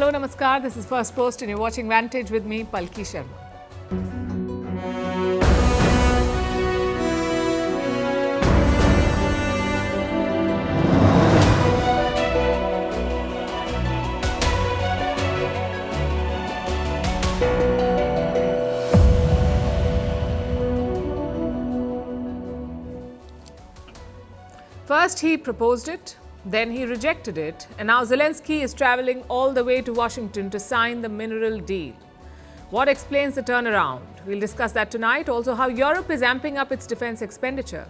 Hello, namaskar. This is Firstpost and you're watching Vantage with me, Palki Sharma. First, he proposed it, then he rejected it, and now Zelensky is traveling all the way to Washington to sign the mineral deal. What explains the turnaround? We'll discuss that tonight. Also, how Europe is amping up its defense expenditure.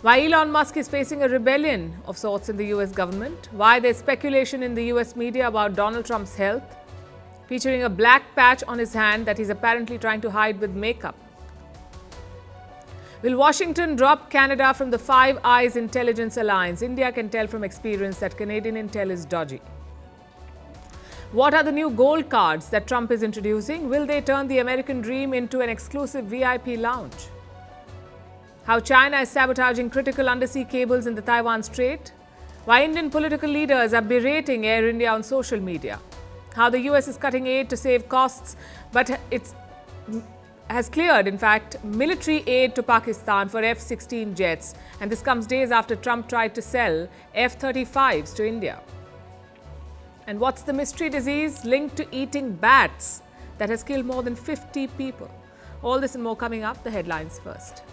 Why Elon Musk is facing a rebellion of sorts in the US government. Why there's speculation in the US media about Donald Trump's health, featuring a black patch on his hand that he's apparently trying to hide with makeup. Will Washington drop Canada from the Five Eyes intelligence alliance? India can tell from experience that Canadian intel is dodgy. What are the new gold cards that Trump is introducing? Will they turn the American dream into an exclusive VIP lounge? How China is sabotaging critical undersea cables in the Taiwan Strait? Why Indian political leaders are berating Air India on social media? How the US is cutting aid to save costs, but has cleared, in fact, military aid to Pakistan for F-16 jets. And this comes days after Trump tried to sell F-35s to India. And what's the mystery disease linked to eating bats that has killed more than 50 people? All this and more coming up. The headlines first.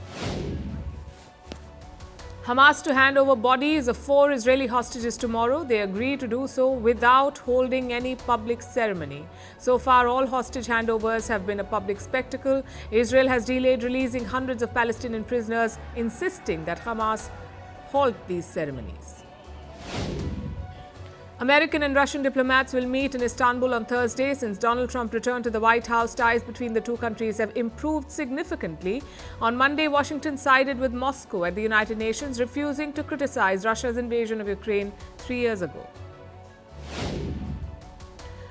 Hamas to hand over bodies of 4 Israeli hostages tomorrow. They agree to do so without holding any public ceremony. So far, all hostage handovers have been a public spectacle. Israel has delayed releasing hundreds of Palestinian prisoners, insisting that Hamas halt these ceremonies. American and Russian diplomats will meet in Istanbul on Thursday. Since Donald Trump returned to the White House, ties between the two countries have improved significantly. On Monday, Washington sided with Moscow at the United Nations, refusing to criticize Russia's invasion of Ukraine 3 years ago.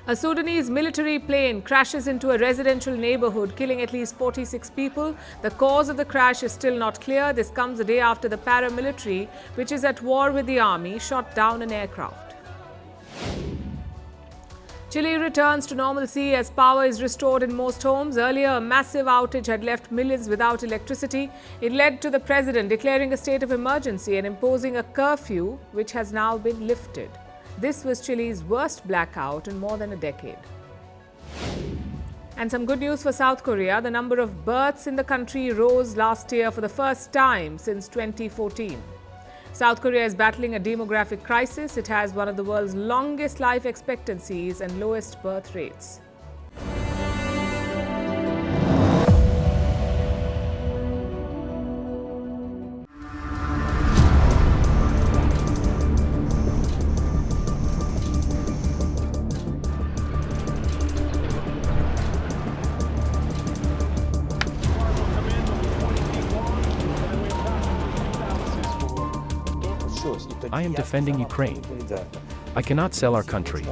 A Sudanese military plane crashes into a residential neighborhood, killing at least 46 people. The cause of the crash is still not clear. This comes a day after the paramilitary, which is at war with the army, shot down an aircraft. Chile returns to normalcy as power is restored in most homes. Earlier, a massive outage had left millions without electricity. It led to the president declaring a state of emergency and imposing a curfew, which has now been lifted. This was Chile's worst blackout in more than a decade. And some good news for South Korea. The number of births in the country rose last year for the first time since 2014. South Korea is battling a demographic crisis. It has one of the world's longest life expectancies and lowest birth rates. I am defending Ukraine. I cannot sell our country.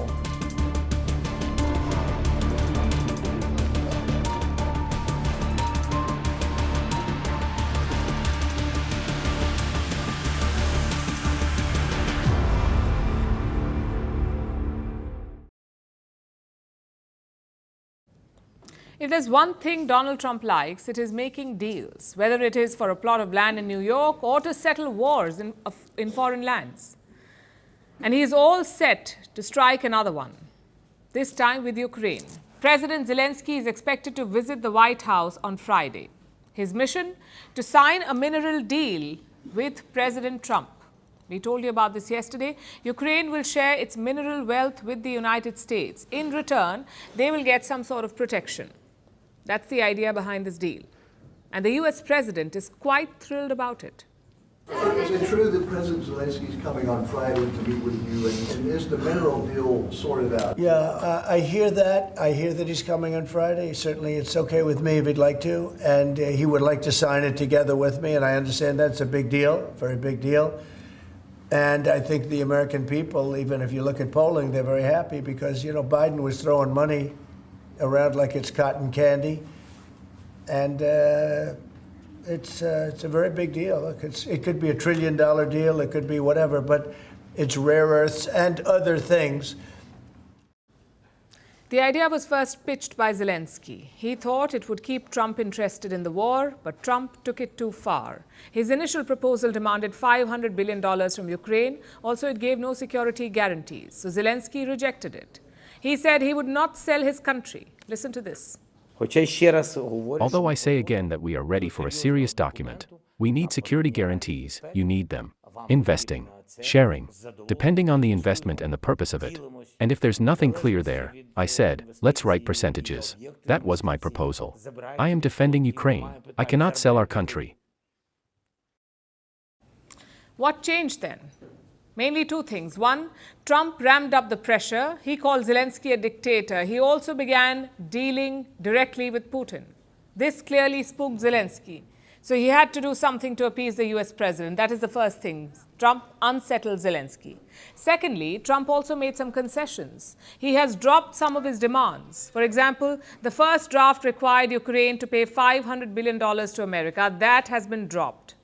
If there's one thing Donald Trump likes, it is making deals, whether it is for a plot of land in New York or to settle wars in foreign lands. And he is all set to strike another one, this time with Ukraine. President Zelensky is expected to visit the White House on Friday. His mission? To sign a mineral deal with President Trump. We told you about this yesterday. Ukraine will share its mineral wealth with the United States. In return, they will get some sort of protection. That's the idea behind this deal. And the US president is quite thrilled about it. Is it true that President Zelensky is coming on Friday to meet with you, and is the mineral deal sorted out? Yeah, I hear that. I hear that he's coming on Friday. Certainly, it's okay with me if he'd like to, and he would like to sign it together with me, and I understand that's a big deal, very big deal. And I think the American people, even if you look at polling, they're very happy because, you know, Biden was throwing money around like it's cotton candy, and it's a very big deal. Look, it could be $1 trillion deal, it could be whatever, but it's rare earths and other things. The idea was first pitched by Zelensky. He thought it would keep Trump interested in the war, but Trump took it too far. His initial proposal demanded $500 billion from Ukraine. Also, it gave no security guarantees. So Zelensky rejected it. He said he would not sell his country. Listen to this. Although I say again that we are ready for a serious document, we need security guarantees, you need them. Investing, sharing, depending on the investment and the purpose of it. And if there's nothing clear there, I said, let's write percentages. That was my proposal. I am defending Ukraine. I cannot sell our country. What changed then? Mainly two things. One, Trump ramped up the pressure. He called Zelensky a dictator. He also began dealing directly with Putin. This clearly spooked Zelensky. So he had to do something to appease the US president. That is the first thing. Trump unsettled Zelensky. Secondly, Trump also made some concessions. He has dropped some of his demands. For example, the first draft required Ukraine to pay $500 billion to America. That has been dropped.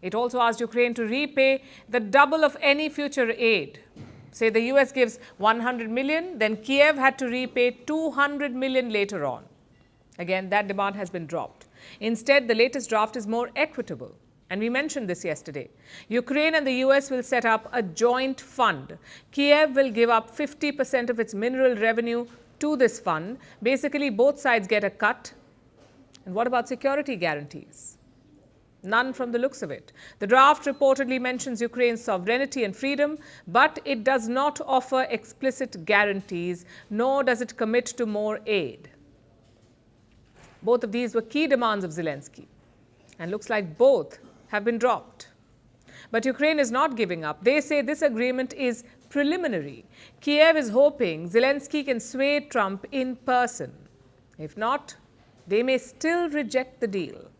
It also asked Ukraine to repay the double of any future aid. Say the US gives $100 million, then Kiev had to repay $200 million later on. Again, that demand has been dropped. Instead, the latest draft is more equitable. And we mentioned this yesterday. Ukraine and the US will set up a joint fund. Kiev will give up 50% of its mineral revenue to this fund. Basically, both sides get a cut. And what about security guarantees? None from the looks of it. The draft reportedly mentions Ukraine's sovereignty and freedom, but it does not offer explicit guarantees, nor does it commit to more aid. Both of these were key demands of Zelensky, and looks like both have been dropped. But Ukraine is not giving up. They say this agreement is preliminary. Kiev is hoping Zelensky can sway Trump in person. If not, they may still reject the deal.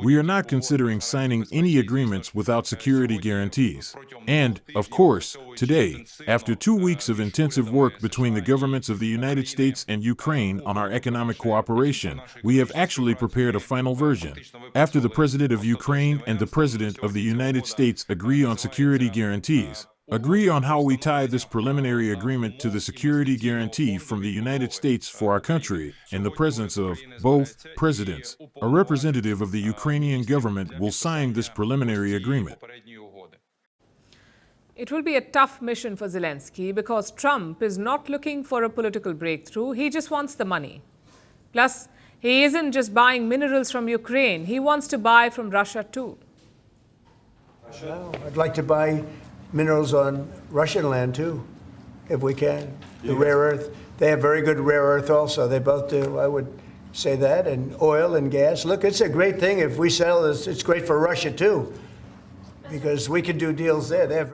We are not considering signing any agreements without security guarantees. And, of course, today, after 2 weeks of intensive work between the governments of the United States and Ukraine on our economic cooperation, we have actually prepared a final version. After the President of Ukraine and the President of the United States agree on security guarantees, agree on how we tie this preliminary agreement to the security guarantee from the United States for our country, in the presence of both presidents, a representative of the Ukrainian government will sign this preliminary agreement. It will be a tough mission for Zelensky because Trump is not looking for a political breakthrough. He just wants the money. Plus, he isn't just buying minerals from Ukraine. He wants to buy from Russia too. I'd like to buy minerals on Russian land too, if we can. The rare earth. They have very good rare earth also. They both do, I would say that, and oil and gas. Look, it's a great thing if we sell this. It's great for Russia too, because we can do deals there.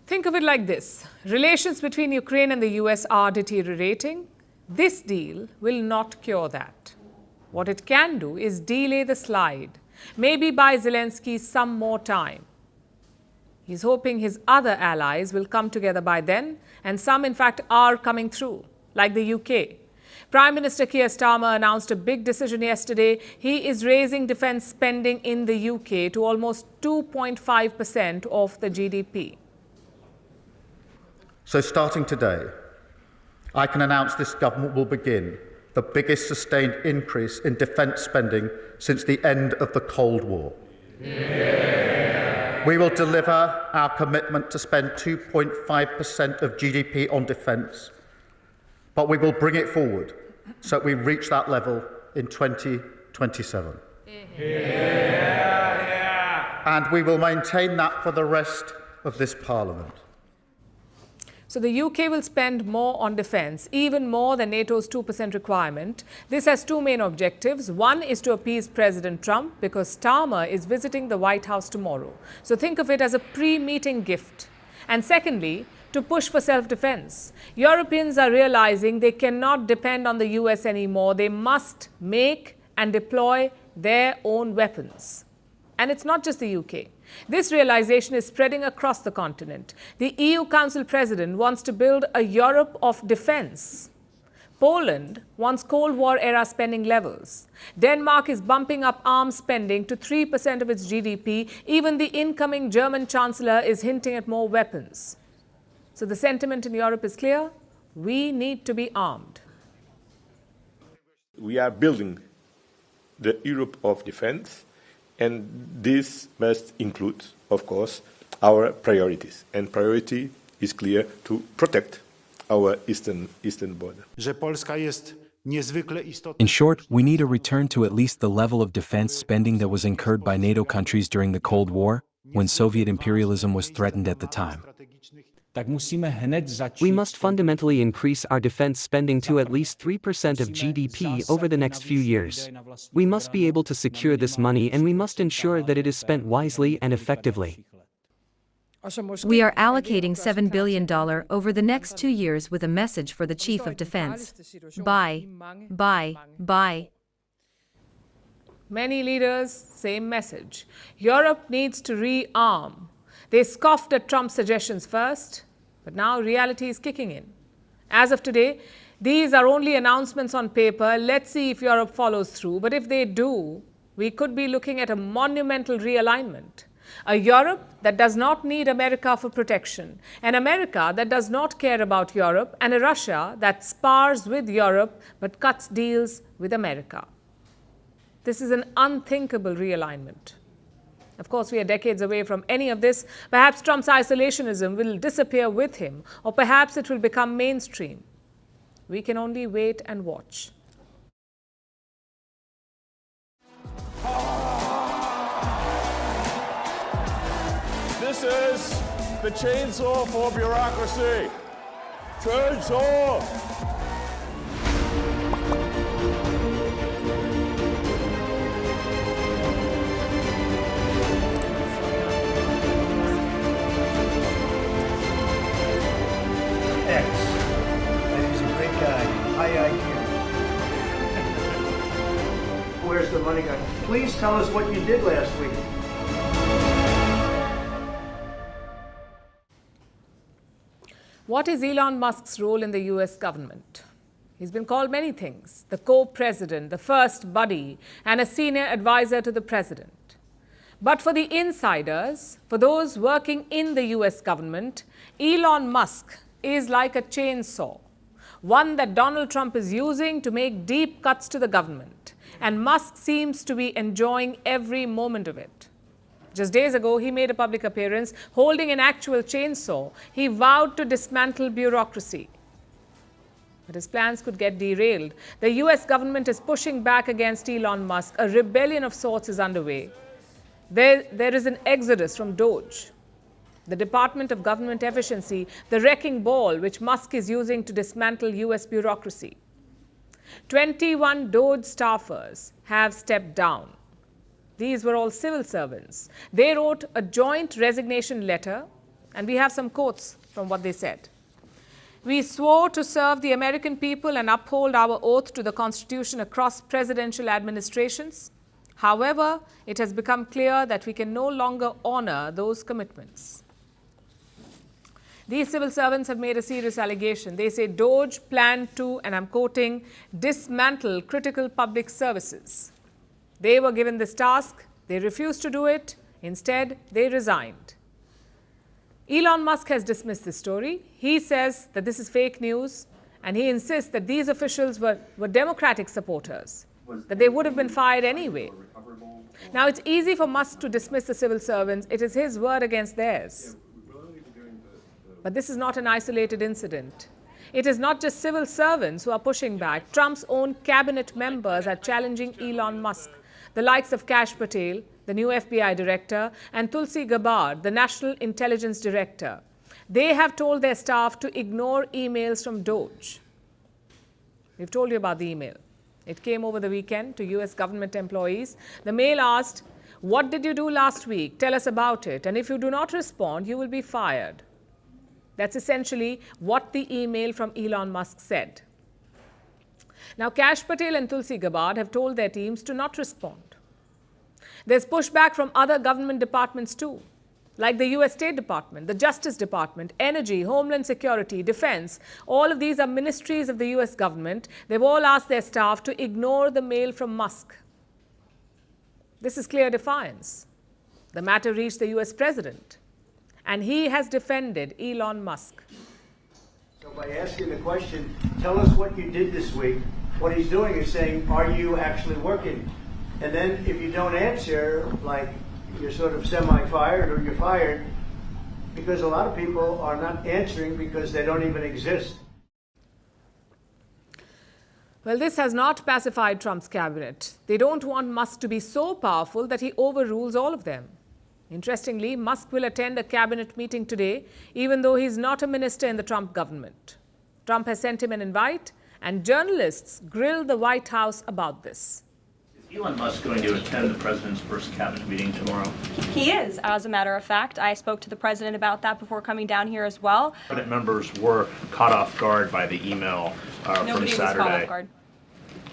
Think of it like this. Relations between Ukraine and the US are deteriorating. This deal will not cure that. What it can do is delay the slide, maybe buy Zelensky some more time. He's hoping his other allies will come together by then, and some, in fact, are coming through, like the UK. Prime Minister Keir Starmer announced a big decision yesterday. He is raising defense spending in the UK to almost 2.5% of the GDP. So starting today, I can announce this government will begin the biggest sustained increase in defence spending since the end of the Cold War. We will deliver our commitment to spend 2.5% of GDP on defence, but we will bring it forward so that we reach that level in 2027. And we will maintain that for the rest of this Parliament. So the UK will spend more on defence, even more than NATO's 2% requirement. This has two main objectives. One is to appease President Trump because Starmer is visiting the White House tomorrow. So think of it as a pre-meeting gift. And secondly, to push for self-defence. Europeans are realising they cannot depend on the US anymore. They must make and deploy their own weapons. And it's not just the UK. This realization is spreading across the continent. The EU Council President wants to build a Europe of defense. Poland wants Cold War-era spending levels. Denmark is bumping up arms spending to 3% of its GDP. Even the incoming German Chancellor is hinting at more weapons. So the sentiment in Europe is clear. We need to be armed. We are building the Europe of defense, and this must include, of course, our priorities. And priority is clear: to protect our eastern border. In short, we need a return to at least the level of defense spending that was incurred by NATO countries during the Cold War, when Soviet imperialism was threatened at the time. We must fundamentally increase our defense spending to at least 3% of GDP over the next few years. We must be able to secure this money, and we must ensure that it is spent wisely and effectively. We are allocating $7 billion over the next 2 years with a message for the Chief of Defense. Buy. Many leaders, same message. Europe needs to rearm. They scoffed at Trump's suggestions first, but now reality is kicking in. As of today, these are only announcements on paper. Let's see if Europe follows through. But if they do, we could be looking at a monumental realignment. A Europe that does not need America for protection, an America that does not care about Europe, and a Russia that spars with Europe but cuts deals with America. This is an unthinkable realignment. Of course, we are decades away from any of this. Perhaps Trump's isolationism will disappear with him, or perhaps it will become mainstream. We can only wait and watch. This is the chainsaw for bureaucracy. Chainsaw! X. And he's a great guy. High IQ. Where's the money guy? Please tell us what you did last week. What is Elon Musk's role in the US government? He's been called many things: the co-president, the first buddy, and a senior advisor to the president. But for the insiders, for those working in the US government, Elon Musk is like a chainsaw, one that Donald Trump is using to make deep cuts to the government. And Musk seems to be enjoying every moment of it. Just days ago, he made a public appearance holding an actual chainsaw. He vowed to dismantle bureaucracy. But his plans could get derailed. The US government is pushing back against Elon Musk. A rebellion of sorts is underway. There is an exodus from DOGE, the Department of Government Efficiency, the wrecking ball which Musk is using to dismantle US bureaucracy. 21 DOGE staffers have stepped down. These were all civil servants. They wrote a joint resignation letter, and we have some quotes from what they said. We swore to serve the American people and uphold our oath to the Constitution across presidential administrations. However, it has become clear that we can no longer honor those commitments. These civil servants have made a serious allegation. They say DOGE planned to, and I'm quoting, dismantle critical public services. They were given this task. They refused to do it. Instead, they resigned. Elon Musk has dismissed this story. He says that this is fake news, and he insists that these officials were Democratic supporters, that they would have been fired anyway. Now, it's easy for Musk to dismiss the civil servants. It is his word against theirs. But this is not an isolated incident. It is not just civil servants who are pushing back. Trump's own cabinet members are challenging Elon Musk. The likes of Kash Patel, the new FBI director, and Tulsi Gabbard, the National Intelligence Director. They have told their staff to ignore emails from DOGE. We've told you about the email. It came over the weekend to US government employees. The mail asked, "What did you do last week? Tell us about it. And if you do not respond, you will be fired." That's essentially what the email from Elon Musk said. Now, Kash Patel and Tulsi Gabbard have told their teams to not respond. There's pushback from other government departments too, like the US State Department, the Justice Department, Energy, Homeland Security, Defense. All of these are ministries of the US government. They've all asked their staff to ignore the mail from Musk. This is clear defiance. The matter reached the US president. And he has defended Elon Musk. So by asking the question, tell us what you did this week, what he's doing is saying, are you actually working? And then if you don't answer, like you're sort of semi-fired or you're fired, because a lot of people are not answering because they don't even exist. Well, this has not pacified Trump's cabinet. They don't want Musk to be so powerful that he overrules all of them. Interestingly, Musk will attend a cabinet meeting today, even though he's not a minister in the Trump government. Trump has sent him an invite, and journalists grilled the White House about this. Is Elon Musk going to attend the president's first cabinet meeting tomorrow? He is, as a matter of fact. I spoke to the president about that before coming down here as well. Cabinet members were caught off guard by the email from Nobody Saturday. was caught off guard.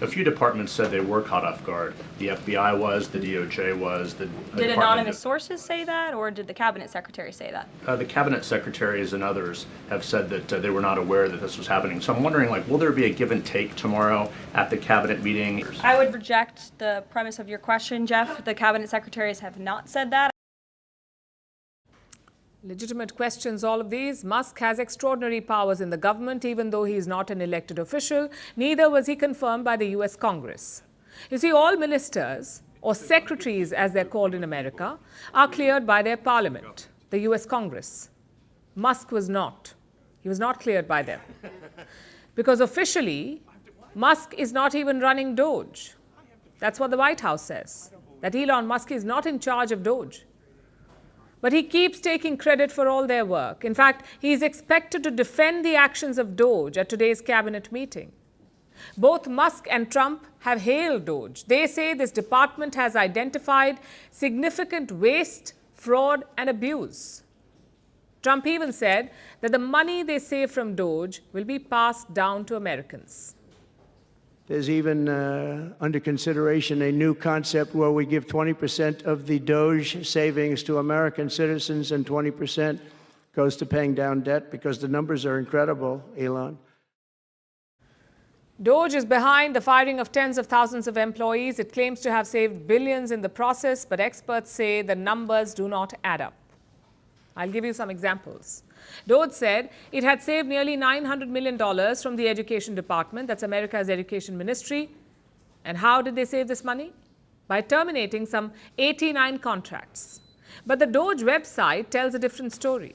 A few departments said they were caught off guard. The FBI was, the DOJ was. Did anonymous sources say that, or did the cabinet secretary say that? The cabinet secretaries and others have said that they were not aware that this was happening. So I'm wondering, will there be a give and take tomorrow at the cabinet meeting? I would reject the premise of your question, Jeff. The cabinet secretaries have not said that. Legitimate questions, all of these. Musk has extraordinary powers in the government, even though he is not an elected official. Neither was he confirmed by the US Congress. You see, all ministers, or secretaries as they're called in America, are cleared by their parliament, the US Congress. Musk was not. He was not cleared by them. Because officially, Musk is not even running Doge. That's what the White House says, that Elon Musk is not in charge of Doge. But he keeps taking credit for all their work. In fact, he is expected to defend the actions of Doge at today's cabinet meeting. Both Musk and Trump have hailed Doge. They say this department has identified significant waste, fraud, and abuse. Trump even said that the money they save from Doge will be passed down to Americans. There's even under consideration a new concept where we give 20% of the Doge savings to American citizens and 20% goes to paying down debt, because the numbers are incredible, Elon. Doge is behind the firing of tens of thousands of employees. It claims to have saved billions in the process, but experts say the numbers do not add up. I'll give you some examples. Doge said it had saved nearly $900 million from the Education Department, that's America's Education Ministry. And how did they save this money? By terminating some 89 contracts. But the Doge website tells a different story.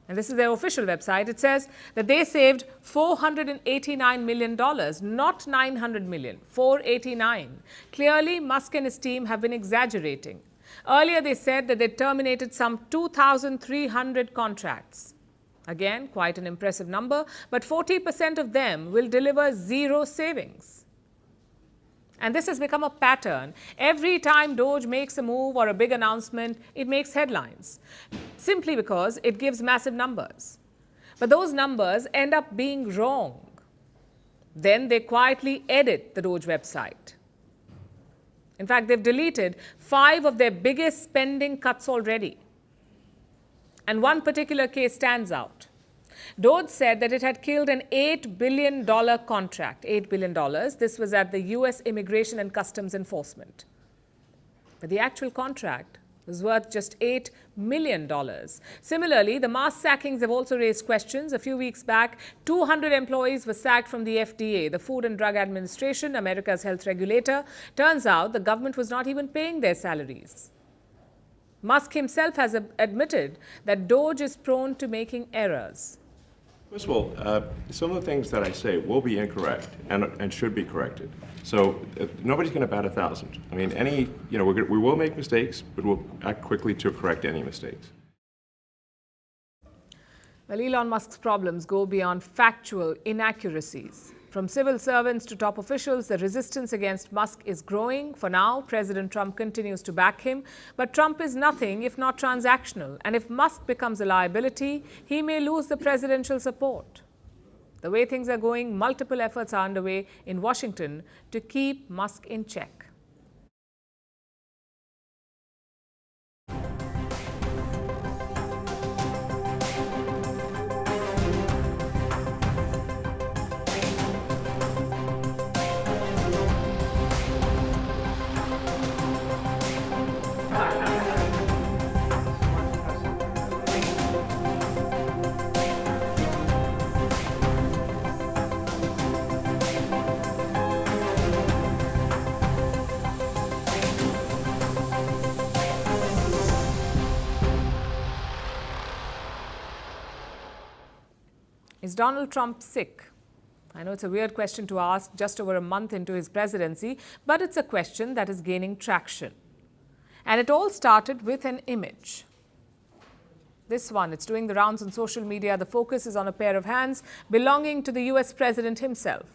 And this is their official website. It says that they saved $489 million, not $900 million, $489. Clearly, Musk and his team have been exaggerating. Earlier, they said that they terminated some 2,300 contracts. Again, quite an impressive number, but 40% of them will deliver zero savings. And this has become a pattern. Every time Doge makes a move or a big announcement, it makes headlines, simply because it gives massive numbers. But those numbers end up being wrong. Then they quietly edit the Doge website. In fact, they've deleted 5 of their biggest spending cuts already. And one particular case stands out. Doge said that it had killed an $8 billion contract. $8 billion. This was at the US Immigration and Customs Enforcement. But the actual contract was worth just $8 million. Similarly, the mass sackings have also raised questions. A few weeks back, 200 employees were sacked from the FDA, the Food and Drug Administration, America's health regulator. Turns out the government was not even paying their salaries. Musk himself has admitted that Doge is prone to making errors. First of all, some of the things that I say will be incorrect and should be corrected. So nobody's going to bat 1,000. I mean, we will make mistakes, but we'll act quickly to correct any mistakes. Well, Elon Musk's problems go beyond factual inaccuracies. From civil servants to top officials, the resistance against Musk is growing. For now, President Trump continues to back him. But Trump is nothing if not transactional. And if Musk becomes a liability, he may lose the presidential support. The way things are going, multiple efforts are underway in Washington to keep Musk in check. Donald Trump sick? I know it's a weird question to ask just over a month into his presidency, but it's a question that is gaining traction. And it all started with an image. This one, it's doing the rounds on social media. The focus is on a pair of hands belonging to the US president himself.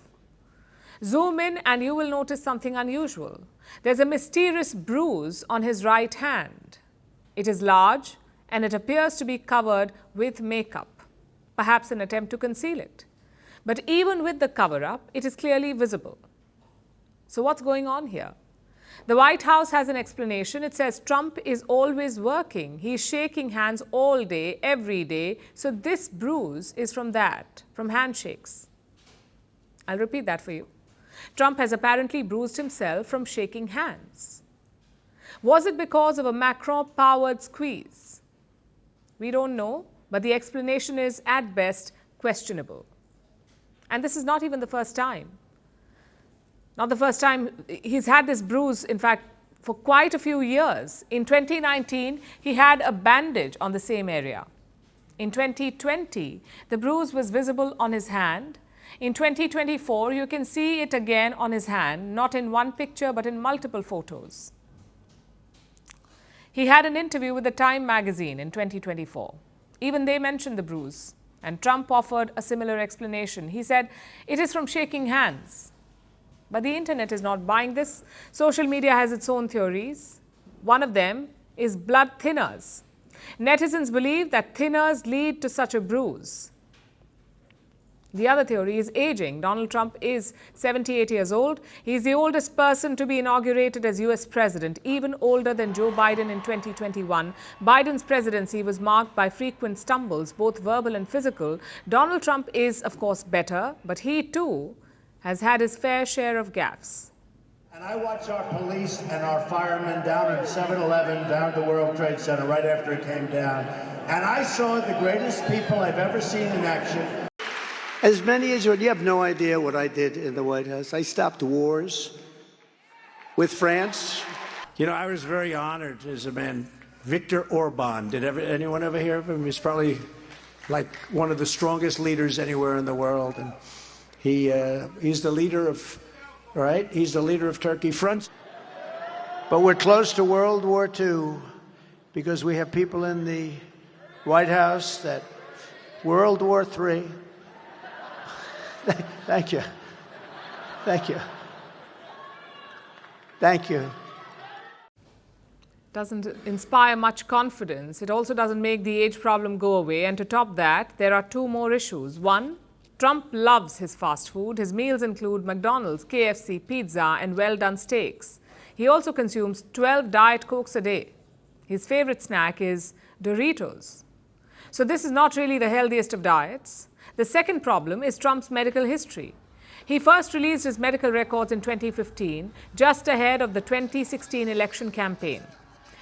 Zoom in and you will notice something unusual. There's a mysterious bruise on his right hand. It is large and it appears to be covered with makeup, perhaps an attempt to conceal it. But even with the cover-up, it is clearly visible. So what's going on here? The White House has an explanation. It says Trump is always working. He's shaking hands all day, every day. So this bruise is from that, from handshakes. I'll repeat that for you. Trump has apparently bruised himself from shaking hands. Was it because of a Macron-powered squeeze? We don't know, but the explanation is, at best, questionable. And this is not even the first time. Not the first time. He's had this bruise, in fact, for quite a few years. In 2019, he had a bandage on the same area. In 2020, the bruise was visible on his hand. In 2024, you can see it again on his hand, not in one picture, but in multiple photos. He had an interview with the Time magazine in 2024. Even they mentioned the bruise. And Trump offered a similar explanation. He said, it is from shaking hands. But the internet is not buying this. Social media has its own theories. One of them is blood thinners. Netizens believe that thinners lead to such a bruise. The other theory is aging. Donald Trump is 78 years old. He's the oldest person to be inaugurated as US president, even older than Joe Biden in 2021. Biden's presidency was marked by frequent stumbles, both verbal and physical. Donald Trump is, of course, better, but he too has had his fair share of gaffes. And I watched our police and our firemen down at 7-Eleven, down at the World Trade Center right after it came down. And I saw the greatest people I've ever seen in action. As many as you have no idea what I did in the White House. I stopped wars with France. You know, I was very honored as a man. Viktor Orban, did anyone ever hear of him? He's probably like one of the strongest leaders anywhere in the world. And he's the leader of, right? He's the leader of Turkey. Front. But we're close to World War II because we have people in the White House that World War III. Thank you. Thank you. Thank you. Doesn't inspire much confidence. It also doesn't make the age problem go away. And to top that, there are two more issues. One, Trump loves his fast food. His meals include McDonald's, KFC, pizza, and well-done steaks. He also consumes 12 Diet Cokes a day. His favorite snack is Doritos. So this is not really the healthiest of diets. The second problem is Trump's medical history. He first released his medical records in 2015, just ahead of the 2016 election campaign.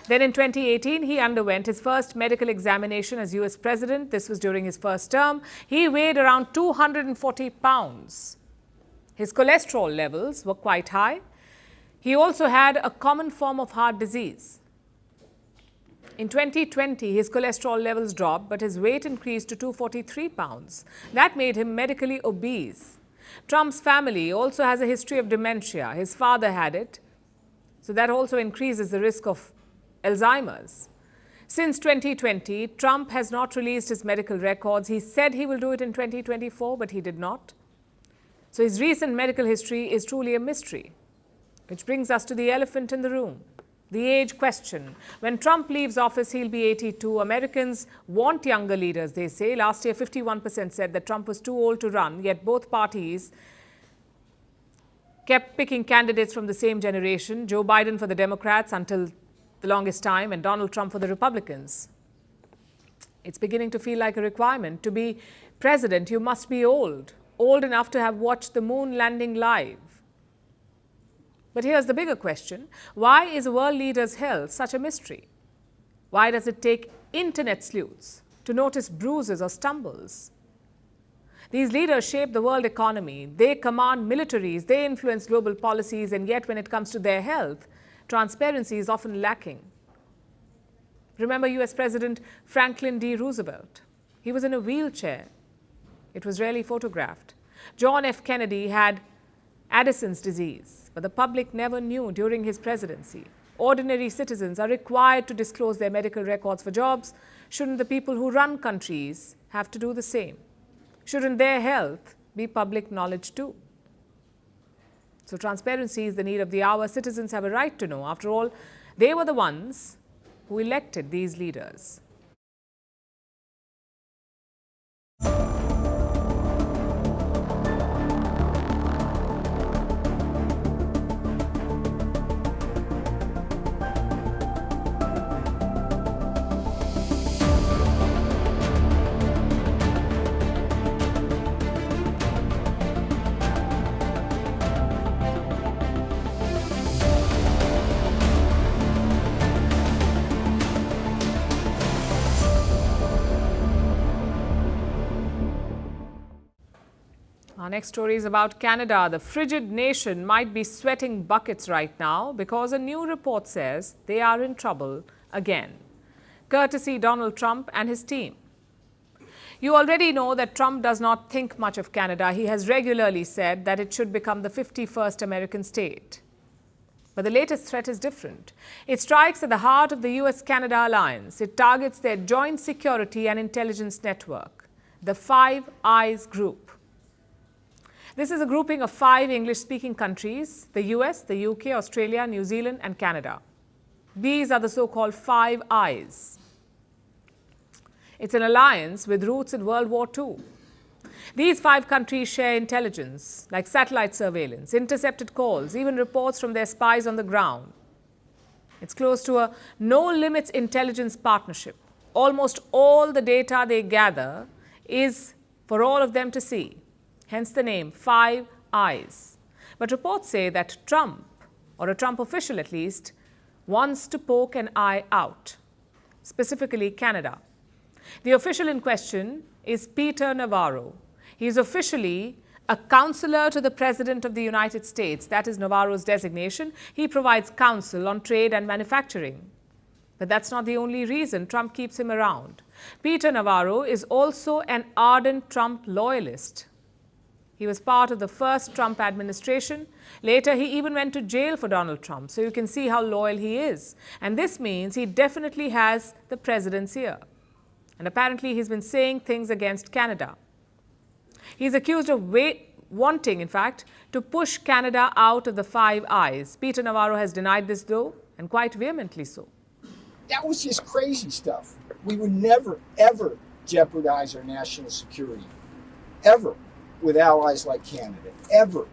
Then in 2018, he underwent his first medical examination as US president. This was during his first term. He weighed around 240 pounds. His cholesterol levels were quite high. He also had a common form of heart disease. In 2020, his cholesterol levels dropped, but his weight increased to 243 pounds. That made him medically obese. Trump's family also has a history of dementia. His father had it, so that also increases the risk of Alzheimer's. Since 2020, Trump has not released his medical records. He said he will do it in 2024, but he did not. So his recent medical history is truly a mystery, which brings us to the elephant in the room. The age question. When Trump leaves office, he'll be 82. Americans want younger leaders, they say. Last year, 51% said that Trump was too old to run, yet both parties kept picking candidates from the same generation. Joe Biden for the Democrats until the longest time, and Donald Trump for the Republicans. It's beginning to feel like a requirement. To be president, you must be old enough to have watched the moon landing live. But here's the bigger question. Why is a world leader's health such a mystery? Why does it take internet sleuths to notice bruises or stumbles? These leaders shape the world economy. They command militaries. They influence global policies. And yet, when it comes to their health, transparency is often lacking. Remember US President Franklin D. Roosevelt. He was in a wheelchair. It was rarely photographed. John F. Kennedy had Addison's disease, but the public never knew during his presidency. Ordinary citizens are required to disclose their medical records for jobs. Shouldn't the people who run countries have to do the same? Shouldn't their health be public knowledge too? So transparency is the need of the hour. Citizens have a right to know. After all, they were the ones who elected these leaders. Our next story is about Canada. The frigid nation might be sweating buckets right now because a new report says they are in trouble again, courtesy Donald Trump and his team. You already know that Trump does not think much of Canada. He has regularly said that it should become the 51st American state. But the latest threat is different. It strikes at the heart of the US-Canada alliance. It targets their joint security and intelligence network, the Five Eyes group. This is a grouping of 5 English-speaking countries: the US, the UK, Australia, New Zealand, and Canada. These are the so-called Five Eyes. It's an alliance with roots in World War II. These 5 countries share intelligence, like satellite surveillance, intercepted calls, even reports from their spies on the ground. It's close to a no-limits intelligence partnership. Almost all the data they gather is for all of them to see. Hence the name Five Eyes. But reports say that Trump, or a Trump official at least, wants to poke an eye out, specifically Canada. The official in question is Peter Navarro. He is officially a counselor to the President of the United States. That is Navarro's designation. He provides counsel on trade and manufacturing. But that's not the only reason Trump keeps him around. Peter Navarro is also an ardent Trump loyalist. He was part of the first Trump administration. Later, he even went to jail for Donald Trump. So you can see how loyal he is. And this means he definitely has the president's ear. And apparently, he's been saying things against Canada. He's accused of wanting, in fact, to push Canada out of the Five Eyes. Peter Navarro has denied this, though, and quite vehemently so. That was just crazy stuff. We would never, ever jeopardize our national security. Ever. With allies like Canada, ever.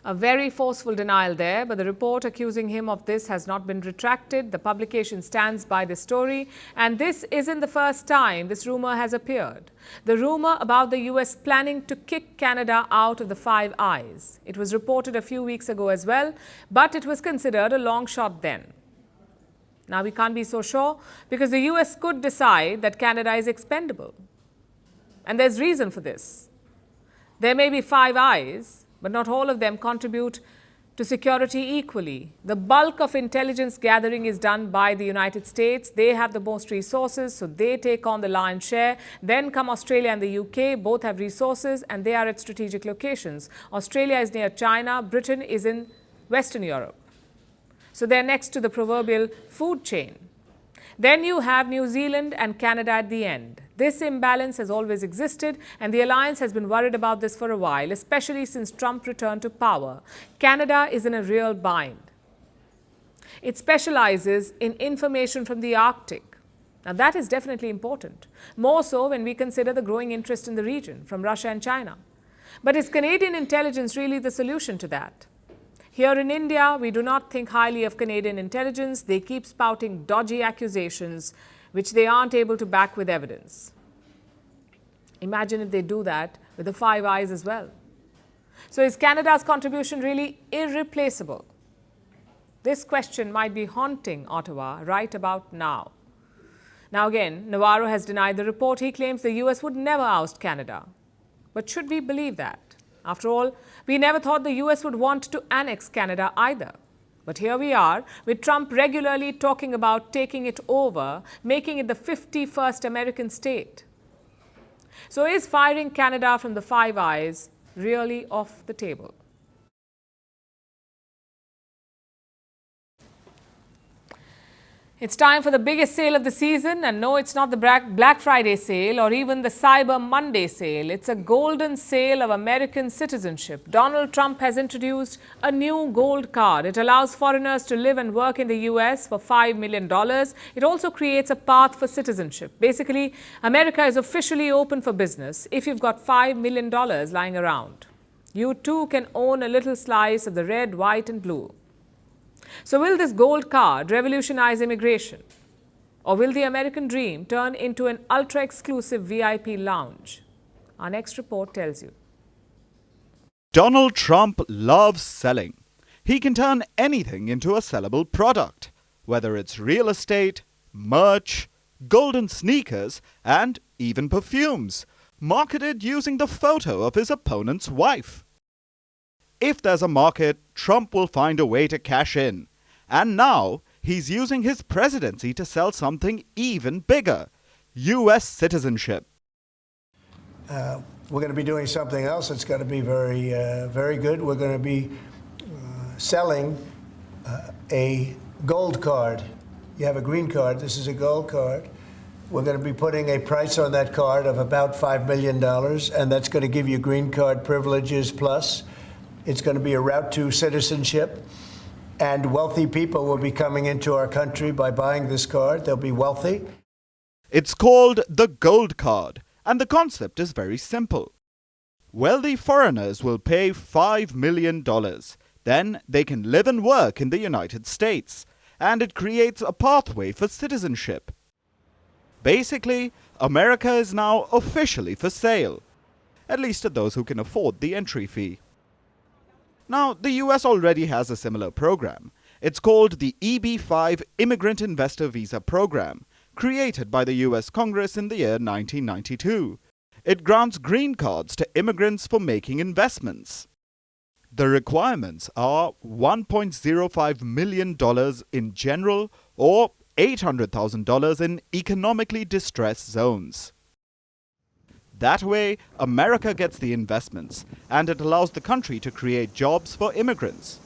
A very forceful denial there, but the report accusing him of this has not been retracted. The publication stands by the story, and this isn't the first time this rumor has appeared. The rumor about the US planning to kick Canada out of the Five Eyes. It was reported a few weeks ago as well, but it was considered a long shot then. Now we can't be so sure because the US could decide that Canada is expendable. And there's reason for this. There may be 5 eyes, but not all of them contribute to security equally. The bulk of intelligence gathering is done by the United States. They have the most resources, so they take on the lion's share. Then come Australia and the UK. Both have resources, and they are at strategic locations. Australia is near China. Britain is in Western Europe. So they're next to the proverbial food chain. Then you have New Zealand and Canada at the end. This imbalance has always existed, and the alliance has been worried about this for a while, especially since Trump returned to power. Canada is in a real bind. It specializes in information from the Arctic. Now, that is definitely important, more so when we consider the growing interest in the region from Russia and China. But is Canadian intelligence really the solution to that? Here in India, we do not think highly of Canadian intelligence. They keep spouting dodgy accusations, which they aren't able to back with evidence. Imagine if they do that with the Five Eyes as well. So is Canada's contribution really irreplaceable? This question might be haunting Ottawa right about now. Now again, Navarro has denied the report. He claims the US would never oust Canada. But should we believe that? After all, we never thought the US would want to annex Canada either. But here we are, with Trump regularly talking about taking it over, making it the 51st American state. So is firing Canada from the Five Eyes really off the table? It's time for the biggest sale of the season, and no, it's not the Black Friday sale or even the Cyber Monday sale. It's a golden sale of American citizenship. Donald Trump has introduced a new gold card. It allows foreigners to live and work in the US for $5 million. It also creates a path for citizenship. Basically, America is officially open for business if you've got $5 million lying around. You too can own a little slice of the red, white and blue. So will this gold card revolutionize immigration? Or will the American dream turn into an ultra-exclusive VIP lounge? Our next report tells you. Donald Trump loves selling. He can turn anything into a sellable product, whether it's real estate, merch, golden sneakers, and even perfumes, marketed using the photo of his opponent's wife. If there's a market, Trump will find a way to cash in. And now, he's using his presidency to sell something even bigger: U.S. citizenship. We're going to be doing something else that's going to be very good. We're going to be selling a gold card. You have a green card. This is a gold card. We're going to be putting a price on that card of about $5 million, and that's going to give you green card privileges plus. It's going to be a route to citizenship, and wealthy people will be coming into our country by buying this card. They'll be wealthy. It's called the Gold Card, and the concept is very simple. Wealthy foreigners will pay $5 million. Then they can live and work in the United States, and it creates a pathway for citizenship. Basically, America is now officially for sale, at least to those who can afford the entry fee. Now, the US already has a similar program. It's called the EB-5 Immigrant Investor Visa Program, created by the US Congress in the year 1992. It grants green cards to immigrants for making investments. The requirements are $1.05 million in general or $800,000 in economically distressed zones. That way, America gets the investments, and it allows the country to create jobs for immigrants.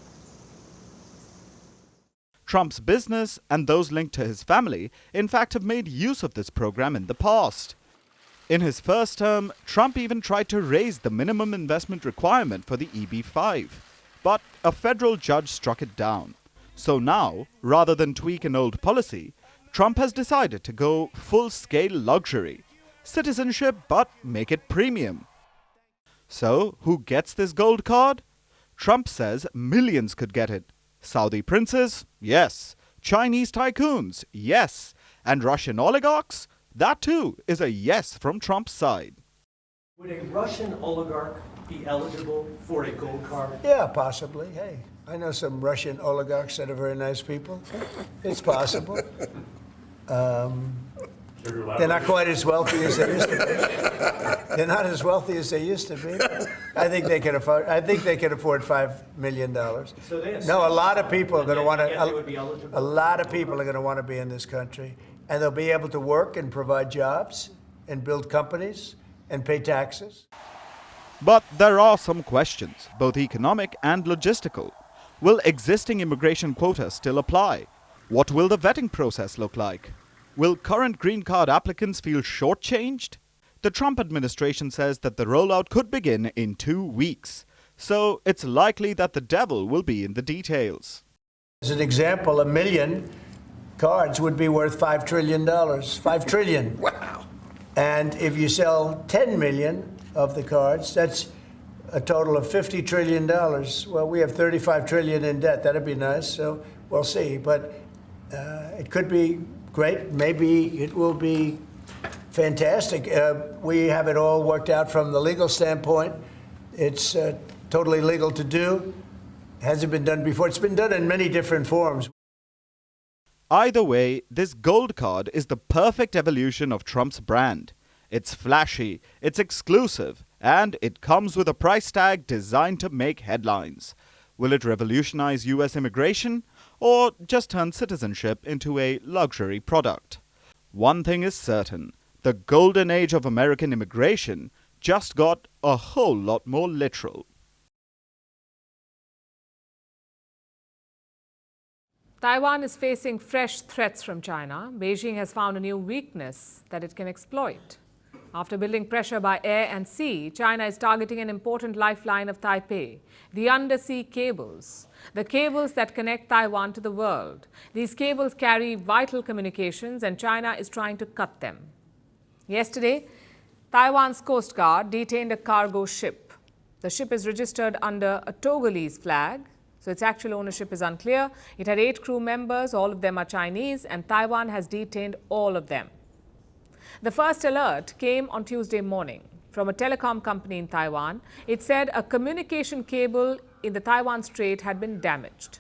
Trump's business and those linked to his family, in fact, have made use of this program in the past. In his first term, Trump even tried to raise the minimum investment requirement for the EB-5, but a federal judge struck it down. So now, rather than tweak an old policy, Trump has decided to go full-scale luxury. Citizenship, but make it premium. So, who gets this gold card? Trump says millions could get it. Saudi princes? Yes. Chinese tycoons? Yes. And Russian oligarchs? That too is a yes from Trump's side. Would a Russian oligarch be eligible for a gold card? Yeah, possibly. Hey, I know some Russian oligarchs that are very nice people. It's possible. They're not quite as wealthy as they used to be. They're not as wealthy as they used to be. I think they can afford. I think they can afford $5 million. So no, a lot of people are going to want to. A lot of people are going to want to be in this country, and they'll be able to work and provide jobs and build companies and pay taxes. But there are some questions, both economic and logistical. Will existing immigration quotas still apply? What will the vetting process look like? Will current green card applicants feel shortchanged? The Trump administration says that the rollout could begin in 2 weeks. So it's likely that the devil will be in the details. As an example, 1 million cards would be worth $5 trillion. $5 trillion. Wow. And if you sell 10 million of the cards, that's a total of $50 trillion. Well, we have $35 trillion in debt. That'd be nice. So we'll see. But it could be great. Maybe it will be fantastic. We have it all worked out from the legal standpoint. It's totally legal to do. Hasn't been done before. It's been done in many different forms. Either way, this gold card is the perfect evolution of Trump's brand. It's flashy, it's exclusive, and it comes with a price tag designed to make headlines. Will it revolutionize U.S. immigration, or just turn citizenship into a luxury product? One thing is certain, the golden age of American immigration just got a whole lot more literal. Taiwan is facing fresh threats from China. Beijing has found a new weakness that it can exploit. After building pressure by air and sea, China is targeting an important lifeline of Taipei, the undersea cables, the cables that connect Taiwan to the world. These cables carry vital communications, and China is trying to cut them. Yesterday, Taiwan's Coast Guard detained a cargo ship. The ship is registered under a Togolese flag, so its actual ownership is unclear. It had 8 crew members, all of them are Chinese, and Taiwan has detained all of them. The first alert came on Tuesday morning from a telecom company in Taiwan. It said a communication cable in the Taiwan Strait had been damaged.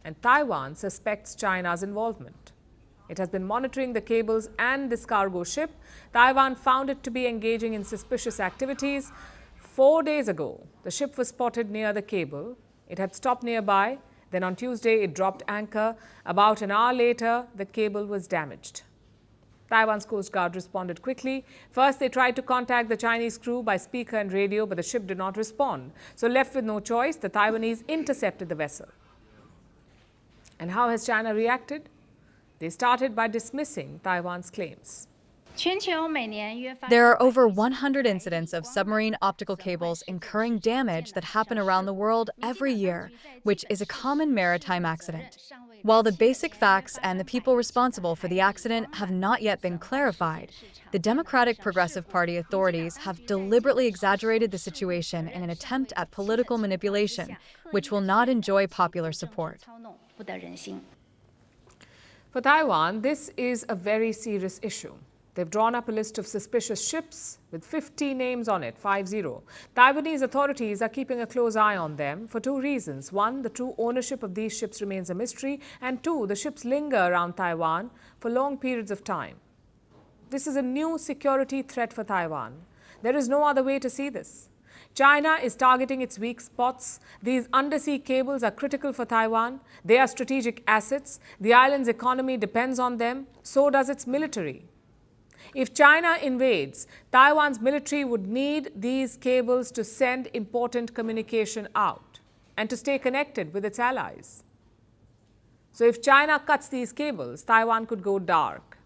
And Taiwan suspects China's involvement. It has been monitoring the cables and this cargo ship. Taiwan found it to be engaging in suspicious activities. 4 days ago, the ship was spotted near the cable. It had stopped nearby. Then on Tuesday, it dropped anchor. About an hour later, the cable was damaged. Taiwan's Coast Guard responded quickly. First, they tried to contact the Chinese crew by speaker and radio, but the ship did not respond. So left with no choice, the Taiwanese intercepted the vessel. And how has China reacted? They started by dismissing Taiwan's claims. There are over 100 incidents of submarine optical cables incurring damage that happen around the world every year, which is a common maritime accident. While the basic facts and the people responsible for the accident have not yet been clarified, the Democratic Progressive Party authorities have deliberately exaggerated the situation in an attempt at political manipulation, which will not enjoy popular support. For Taiwan, this is a very serious issue. They've drawn up a list of suspicious ships with 50 names on it, 50. Taiwanese authorities are keeping a close eye on them for 2 reasons. 1, the true ownership of these ships remains a mystery. And 2, the ships linger around Taiwan for long periods of time. This is a new security threat for Taiwan. There is no other way to see this. China is targeting its weak spots. These undersea cables are critical for Taiwan. They are strategic assets. The island's economy depends on them. So does its military. If China invades, Taiwan's military would need these cables to send important communication out and to stay connected with its allies. So if China cuts these cables, Taiwan could go dark.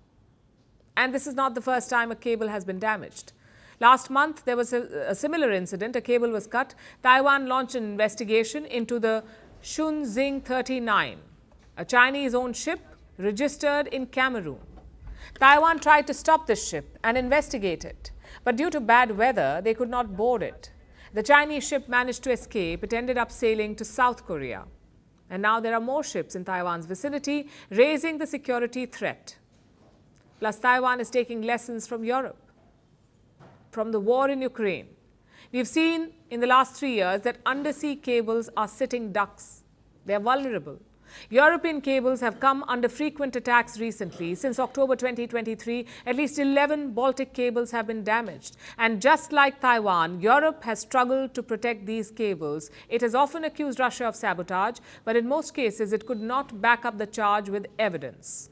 And this is not the first time a cable has been damaged. Last month, there was a similar incident. A cable was cut. Taiwan launched an investigation into the Shunxing 39, a Chinese-owned ship registered in Cameroon. Taiwan tried to stop this ship and investigate it, but due to bad weather, they could not board it. The Chinese ship managed to escape. It ended up sailing to South Korea. And now there are more ships in Taiwan's vicinity, raising the security threat. Plus, Taiwan is taking lessons from Europe, from the war in Ukraine. We've seen in the last 3 years that undersea cables are sitting ducks. They are vulnerable. European cables have come under frequent attacks recently. Since October 2023, at least 11 Baltic cables have been damaged. And just like Taiwan, Europe has struggled to protect these cables. It has often accused Russia of sabotage, but in most cases, it could not back up the charge with evidence.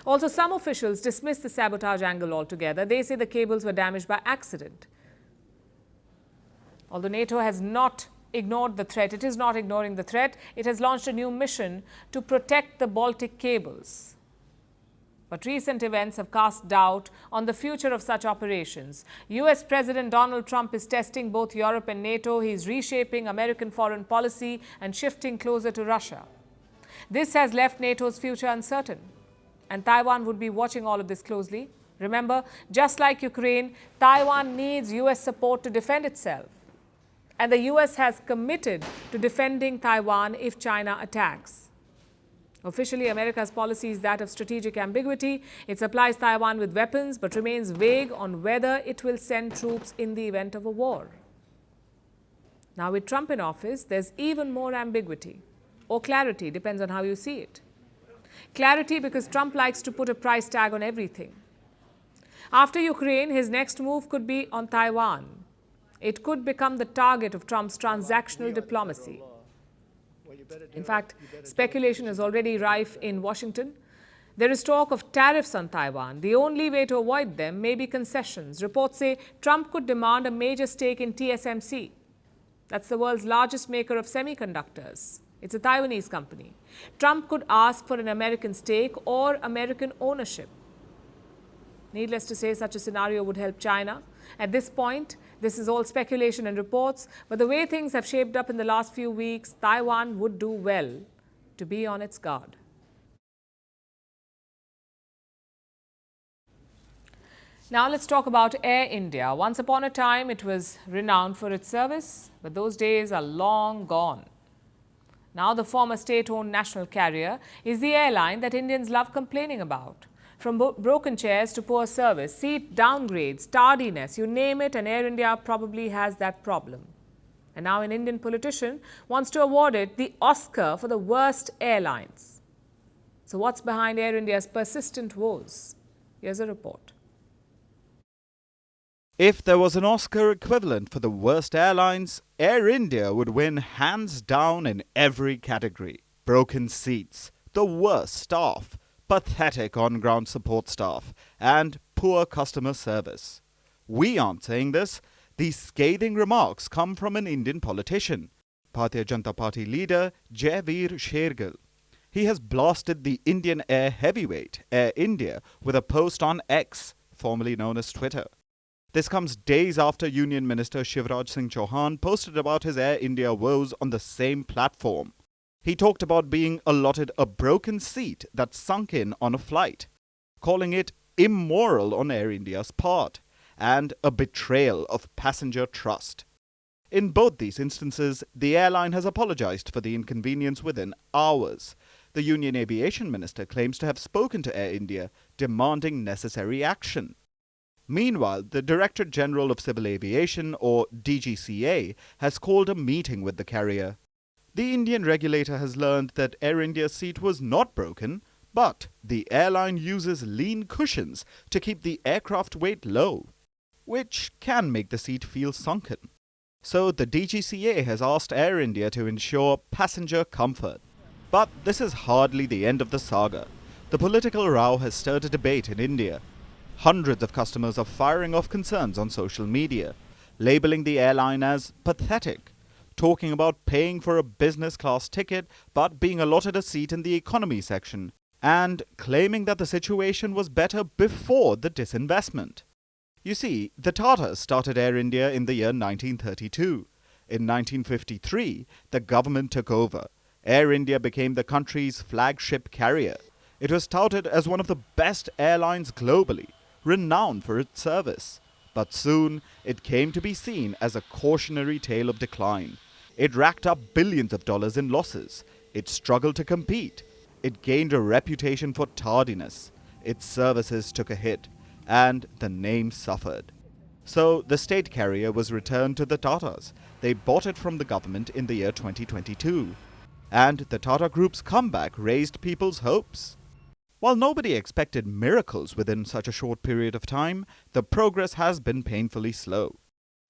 Also, some officials dismiss the sabotage angle altogether. They say the cables were damaged by accident. Although NATO has not ignored the threat, it is not ignoring the threat. It has launched a new mission to protect the Baltic cables. But recent events have cast doubt on the future of such operations. US President Donald Trump is testing both Europe and NATO. He is reshaping American foreign policy and shifting closer to Russia. This has left NATO's future uncertain. And Taiwan would be watching all of this closely. Remember, just like Ukraine, Taiwan needs US support to defend itself. And the US has committed to defending Taiwan if China attacks. Officially, America's policy is that of strategic ambiguity. It supplies Taiwan with weapons, but remains vague on whether it will send troops in the event of a war. Now, with Trump in office, there's even more ambiguity, or clarity, depends on how you see it. Clarity because Trump likes to put a price tag on everything. After Ukraine, his next move could be on Taiwan. It could become the target of Trump's transactional diplomacy. In fact, speculation is already rife in Washington. There is talk of tariffs on Taiwan. The only way to avoid them may be concessions. Reports say Trump could demand a major stake in TSMC. That's the world's largest maker of semiconductors. It's a Taiwanese company. Trump could ask for an American stake or American ownership. Needless to say, such a scenario would help China. At this point, this is all speculation and reports, but the way things have shaped up in the last few weeks, Taiwan would do well to be on its guard. Now let's talk about Air India. Once upon a time, it was renowned for its service, but those days are long gone. Now the former state-owned national carrier is the airline that Indians love complaining about. From broken chairs to poor service, seat downgrades, tardiness, you name it, and Air India probably has that problem. And now an Indian politician wants to award it the Oscar for the worst airlines. So what's behind Air India's persistent woes? Here's a report. If there was an Oscar equivalent for the worst airlines, Air India would win hands down in every category. Broken seats, the worst staff, pathetic on-ground support staff, and poor customer service. We aren't saying this. These scathing remarks come from an Indian politician, Bharatiya Janata Party leader Jaiveer Shergill. He has blasted the Indian air heavyweight, Air India, with a post on X, formerly known as Twitter. This comes days after Union Minister Shivraj Singh Chauhan posted about his Air India woes on the same platform. He talked about being allotted a broken seat that sunk in on a flight, calling it immoral on Air India's part and a betrayal of passenger trust. In both these instances, the airline has apologized for the inconvenience within hours. The Union Aviation Minister claims to have spoken to Air India, demanding necessary action. Meanwhile, the Directorate General of Civil Aviation, or DGCA, has called a meeting with the carrier. The Indian regulator has learned that Air India's seat was not broken, but the airline uses lean cushions to keep the aircraft weight low, which can make the seat feel sunken. So the DGCA has asked Air India to ensure passenger comfort. But this is hardly the end of the saga. The political row has stirred a debate in India. Hundreds of customers are firing off concerns on social media, labeling the airline as pathetic, talking about paying for a business class ticket but being allotted a seat in the economy section, and claiming that the situation was better before the disinvestment. You see, the Tatars started Air India in the year 1932. In 1953, the government took over. Air India became the country's flagship carrier. It was touted as one of the best airlines globally, renowned for its service. But soon, it came to be seen as a cautionary tale of decline. It racked up billions of dollars in losses. It struggled to compete. It gained a reputation for tardiness. Its services took a hit, and the name suffered. So the state carrier was returned to the Tatars. They bought it from the government in the year 2022. And the Tata Group's comeback raised people's hopes. While nobody expected miracles within such a short period of time, the progress has been painfully slow.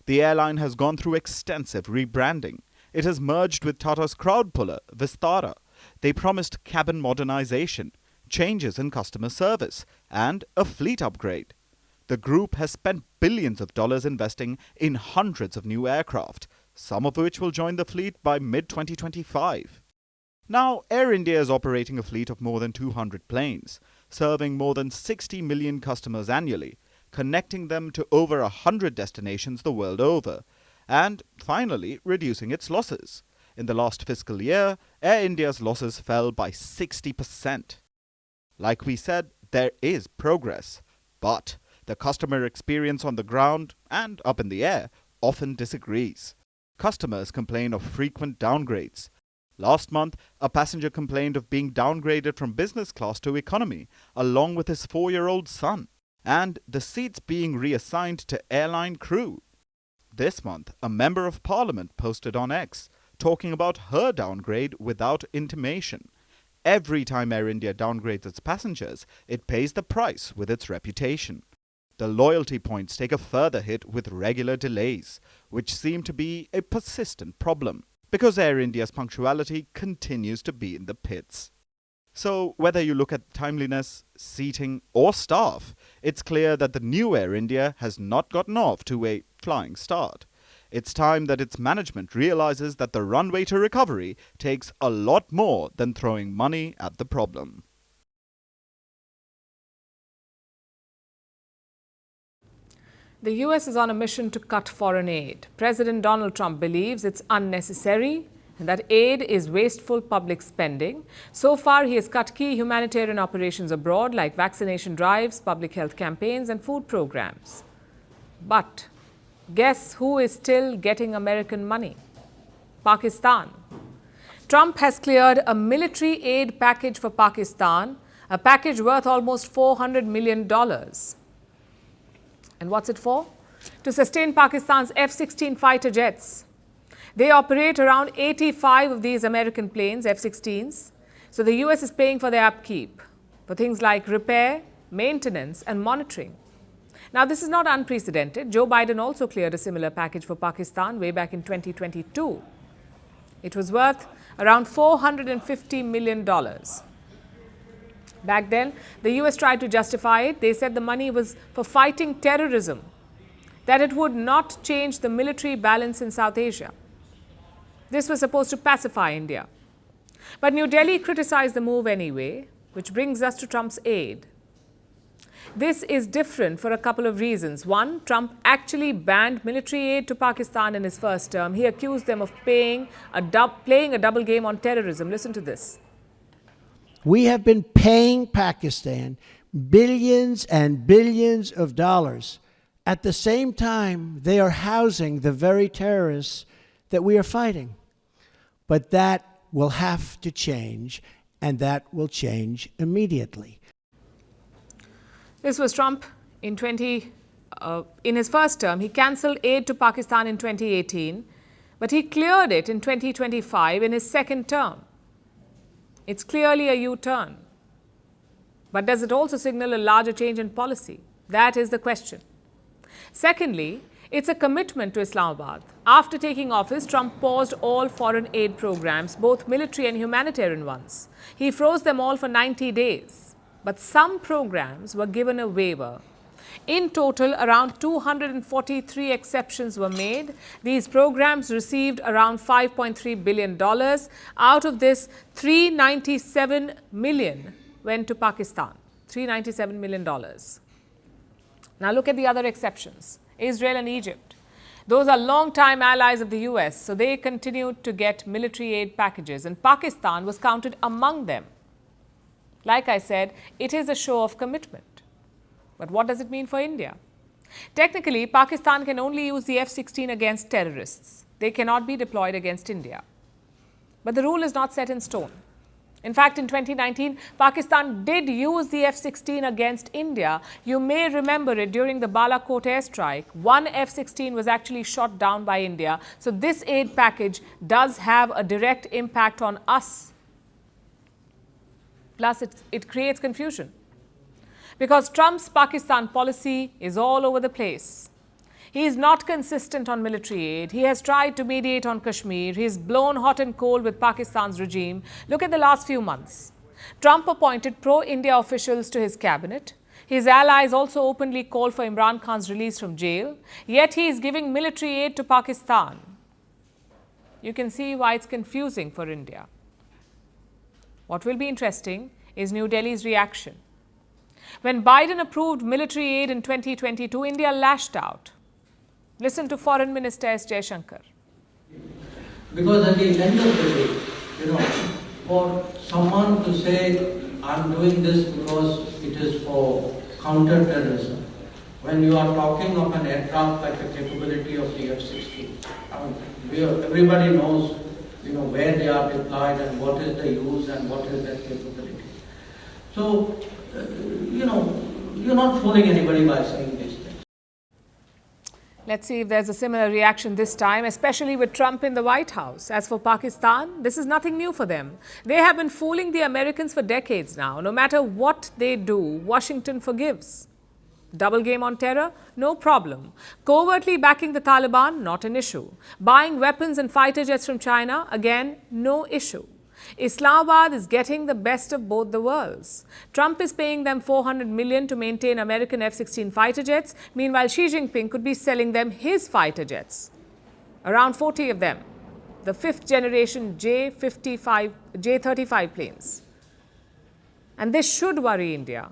The airline has gone through extensive rebranding. It has merged with Tata's crowd puller, Vistara. They promised cabin modernization, changes in customer service, and a fleet upgrade. The group has spent billions of dollars investing in hundreds of new aircraft, some of which will join the fleet by mid-2025. Now, Air India is operating a fleet of more than 200 planes, serving more than 60 million customers annually, connecting them to over 100 destinations the world over, and finally reducing its losses. In the last fiscal year, Air India's losses fell by 60%. Like we said, there is progress, but the customer experience on the ground and up in the air often disagrees. Customers complain of frequent downgrades. Last month, a passenger complained of being downgraded from business class to economy, along with his 4-year-old son, and the seats being reassigned to airline crew. This month, a member of parliament posted on X, talking about her downgrade without intimation. Every time Air India downgrades its passengers, it pays the price with its reputation. The loyalty points take a further hit with regular delays, which seem to be a persistent problem, because Air India's punctuality continues to be in the pits. So, whether you look at timeliness, seating, or staff, it's clear that the new Air India has not gotten off to a flying start. It's time that its management realizes that the runway to recovery takes a lot more than throwing money at the problem. The US is on a mission to cut foreign aid. President Donald Trump believes it's unnecessary and that aid is wasteful public spending. So far, he has cut key humanitarian operations abroad like vaccination drives, public health campaigns, and food programs. But guess who is still getting American money? Pakistan. Trump has cleared a military aid package for Pakistan, a package worth almost $400 million. And what's it for? To sustain Pakistan's F-16 fighter jets. They operate around 85 of these American planes, F-16s. So the US is paying for their upkeep, for things like repair, maintenance, and monitoring. Now, this is not unprecedented. Joe Biden also cleared a similar package for Pakistan way back in 2022. It was worth around $450 million. Back then, the US tried to justify it. They said the money was for fighting terrorism, that it would not change the military balance in South Asia. This was supposed to pacify India. But New Delhi criticized the move anyway, which brings us to Trump's aid. This is different for a couple of reasons. One, Trump actually banned military aid to Pakistan in his first term. He accused them of playing a double game on terrorism. Listen to this. We have been paying Pakistan billions and billions of dollars. At the same time, they are housing the very terrorists that we are fighting. But that will have to change, and that will change immediately. This was Trump in his first term. He cancelled aid to Pakistan in 2018, but he cleared it in 2025 in his second term. It's clearly a U-turn. But does it also signal a larger change in policy? That is the question. Secondly, it's a commitment to Islamabad. After taking office, Trump paused all foreign aid programs, both military and humanitarian ones. He froze them all for 90 days. But some programs were given a waiver. In total, around 243 exceptions were made. These programs received around $5.3 billion. Out of this, $397 million went to Pakistan. $397 million. Now look at the other exceptions. Israel and Egypt. Those are long-time allies of the US, so they continued to get military aid packages, and Pakistan was counted among them. Like I said, it is a show of commitment. But what does it mean for India? Technically, Pakistan can only use the F-16 against terrorists. They cannot be deployed against India. But the rule is not set in stone. In fact, in 2019, Pakistan did use the F-16 against India. You may remember it during the Balakot airstrike. One F-16 was actually shot down by India. So this aid package does have a direct impact on us. Plus, it creates confusion. Because Trump's Pakistan policy is all over the place. He is not consistent on military aid. He has tried to mediate on Kashmir. He is blown hot and cold with Pakistan's regime. Look at the last few months. Trump appointed pro-India officials to his cabinet. His allies also openly called for Imran Khan's release from jail. Yet he is giving military aid to Pakistan. You can see why it's confusing for India. What will be interesting is New Delhi's reaction. When Biden approved military aid in 2022, India lashed out. Listen to Foreign Minister S. Jaishankar. Because at the end of the day, for someone to say, I'm doing this because it is for counter-terrorism, when you are talking of an aircraft like the capability of the F-16, everybody knows where they are deployed and what is the use and what is their capability. So, you're not fooling anybody by saying these things. Let's see if there's a similar reaction this time, especially with Trump in the White House. As for Pakistan, this is nothing new for them. They have been fooling the Americans for decades now. No matter what they do, Washington forgives. Double game on terror? No problem. Covertly backing the Taliban? Not an issue. Buying weapons and fighter jets from China? Again, no issue. Islamabad is getting the best of both the worlds. Trump is paying them $400 million to maintain American F-16 fighter jets. Meanwhile, Xi Jinping could be selling them his fighter jets. Around 40 of them, the fifth generation J-35 planes. And this should worry India,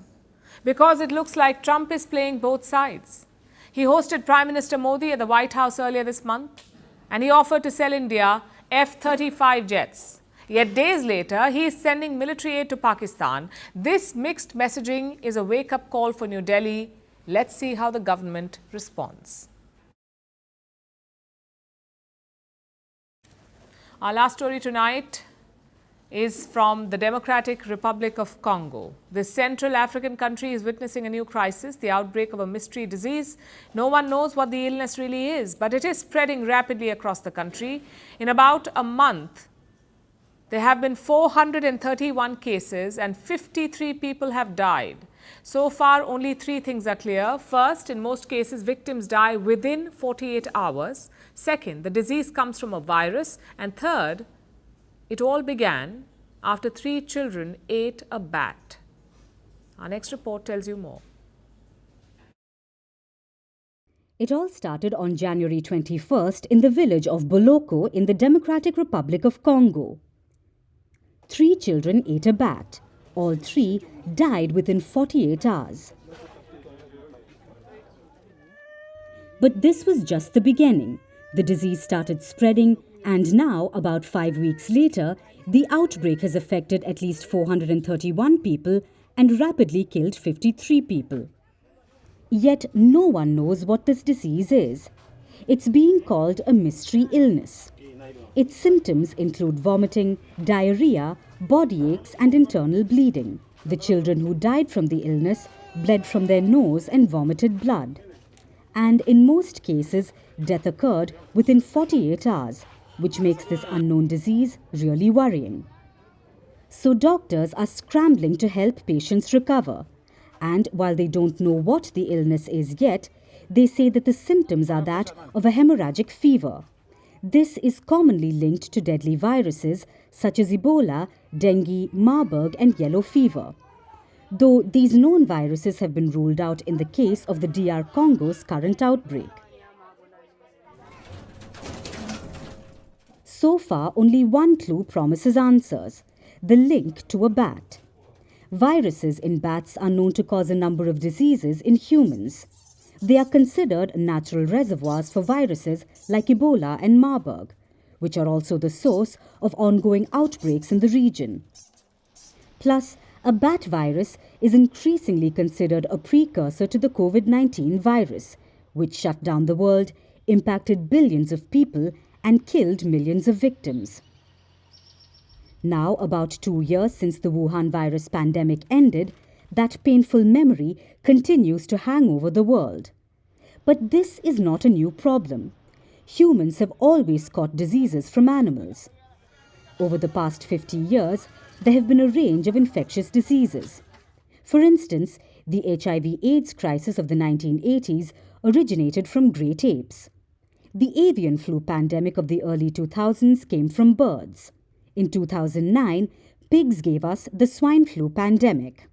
because it looks like Trump is playing both sides. He hosted Prime Minister Modi at the White House earlier this month, and he offered to sell India F-35 jets. Yet days later, he is sending military aid to Pakistan. This mixed messaging is a wake-up call for New Delhi. Let's see how the government responds. Our last story tonight is from the Democratic Republic of Congo. This Central African country is witnessing a new crisis, the outbreak of a mystery disease. No one knows what the illness really is, but it is spreading rapidly across the country. In about a month, there have been 431 cases and 53 people have died. So far, only three things are clear. First, in most cases, victims die within 48 hours. Second, the disease comes from a virus. And third, it all began after 3 children ate a bat. Our next report tells you more. It all started on January 21st in the village of Boloko in the Democratic Republic of Congo. 3 children ate a bat. All 3 died within 48 hours. But this was just the beginning. The disease started spreading, and now, about 5 weeks later, the outbreak has affected at least 431 people and rapidly killed 53 people. Yet no one knows what this disease is. It's being called a mystery illness. Its symptoms include vomiting, diarrhea, body aches and internal bleeding. The children who died from the illness bled from their nose and vomited blood. And in most cases, death occurred within 48 hours, which makes this unknown disease really worrying. So doctors are scrambling to help patients recover. And while they don't know what the illness is yet, they say that the symptoms are that of a hemorrhagic fever. This is commonly linked to deadly viruses such as Ebola, dengue, Marburg and yellow fever. Though these known viruses have been ruled out in the case of the DR Congo's current outbreak. So far, only one clue promises answers: the link to a bat. Viruses in bats are known to cause a number of diseases in humans. They are considered natural reservoirs for viruses like Ebola and Marburg, which are also the source of ongoing outbreaks in the region. Plus, a bat virus is increasingly considered a precursor to the COVID-19 virus, which shut down the world, impacted billions of people, and killed millions of victims. Now, about 2 years since the Wuhan virus pandemic ended, that painful memory continues to hang over the world. But this is not a new problem. Humans have always caught diseases from animals. Over the past 50 years, there have been a range of infectious diseases. For instance, the HIV/AIDS crisis of the 1980s originated from great apes. The avian flu pandemic of the early 2000s came from birds. In 2009, pigs gave us the swine flu pandemic.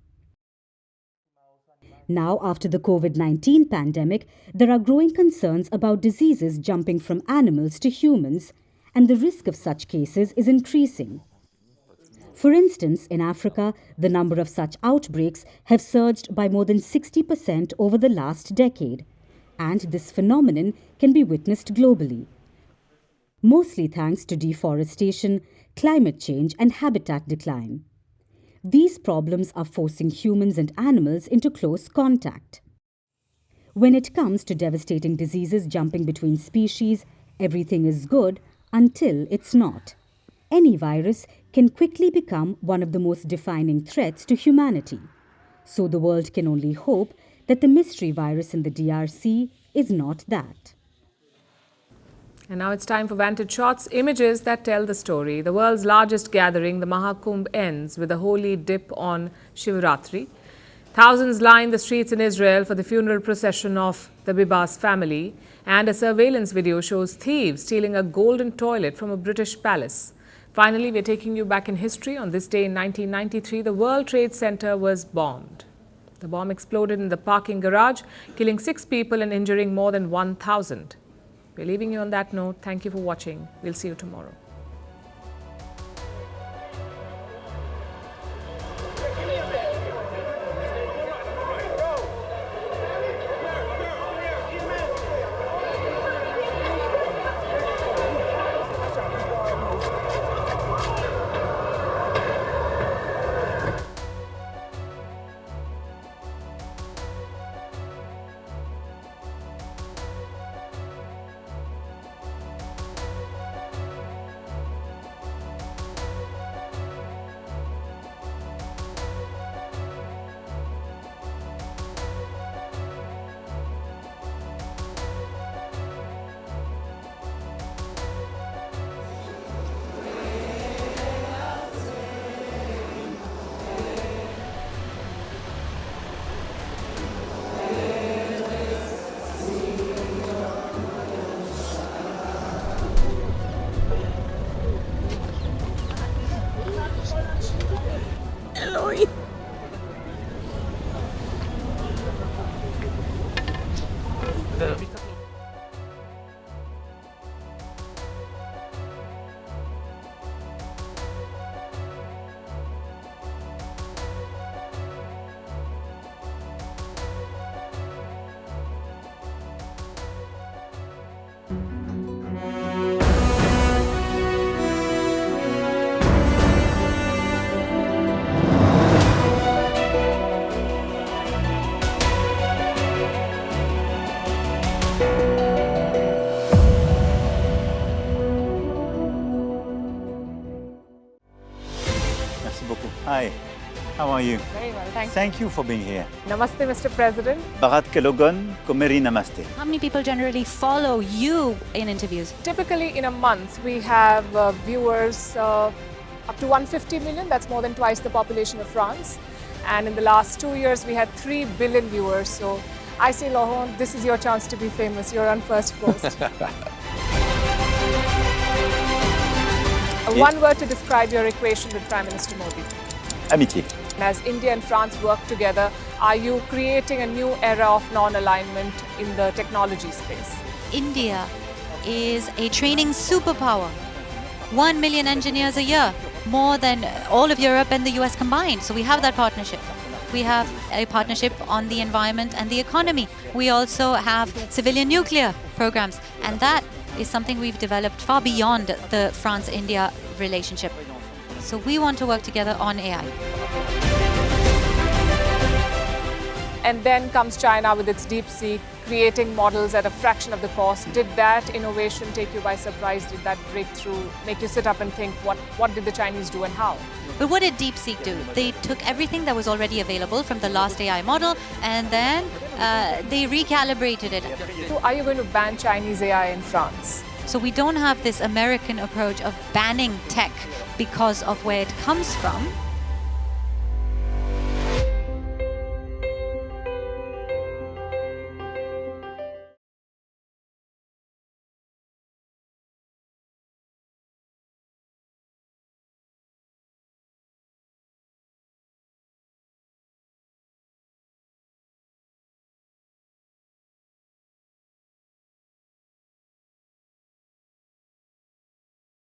Now, after the COVID-19 pandemic, there are growing concerns about diseases jumping from animals to humans, and the risk of such cases is increasing. For instance, in Africa, the number of such outbreaks have surged by more than 60% over the last decade, and this phenomenon can be witnessed globally, mostly thanks to deforestation, climate change and habitat decline. These problems are forcing humans and animals into close contact. When it comes to devastating diseases jumping between species, everything is good until it's not. Any virus can quickly become one of the most defining threats to humanity. So the world can only hope that the mystery virus in the DRC is not that. And now it's time for Vantage Shots, images that tell the story. The world's largest gathering, the Mahakumbh, ends with a holy dip on Shivratri. Thousands line the streets in Israel for the funeral procession of the Bibas family, and a surveillance video shows thieves stealing a golden toilet from a British palace. Finally, we're taking you back in history. On this day in 1993, the World Trade Center was bombed. The bomb exploded in the parking garage, killing 6 people and injuring more than 1,000. We're leaving you on that note. Thank you for watching. We'll see you tomorrow. Hi, how are you? Very well, thank you. Thank you for being here. Namaste, Mr. President. Bharat Kelogan, Komeri Namaste. How many people generally follow you in interviews? Typically, in a month, we have viewers up to 150 million. That's more than twice the population of France. And in the last 2 years, we had 3 billion viewers. So I say, Laurent, this is your chance to be famous. You're on Firstpost. One word to describe your equation with Prime Minister Modi. Amitié. As India and France work together, are you creating a new era of non-alignment in the technology space? India is a training superpower. 1 million engineers a year, more than all of Europe and the US combined. So we have that partnership. We have a partnership on the environment and the economy. We also have civilian nuclear programs. And that is something we've developed far beyond the France-India relationship. So we want to work together on AI. And then comes China with its DeepSeek, creating models at a fraction of the cost. Did that innovation take you by surprise? Did that breakthrough make you sit up and think, what did the Chinese do and how? But what did DeepSeek do? They took everything that was already available from the last AI model and then they recalibrated it. So are you going to ban Chinese AI in France? So we don't have this American approach of banning tech because of where it comes from.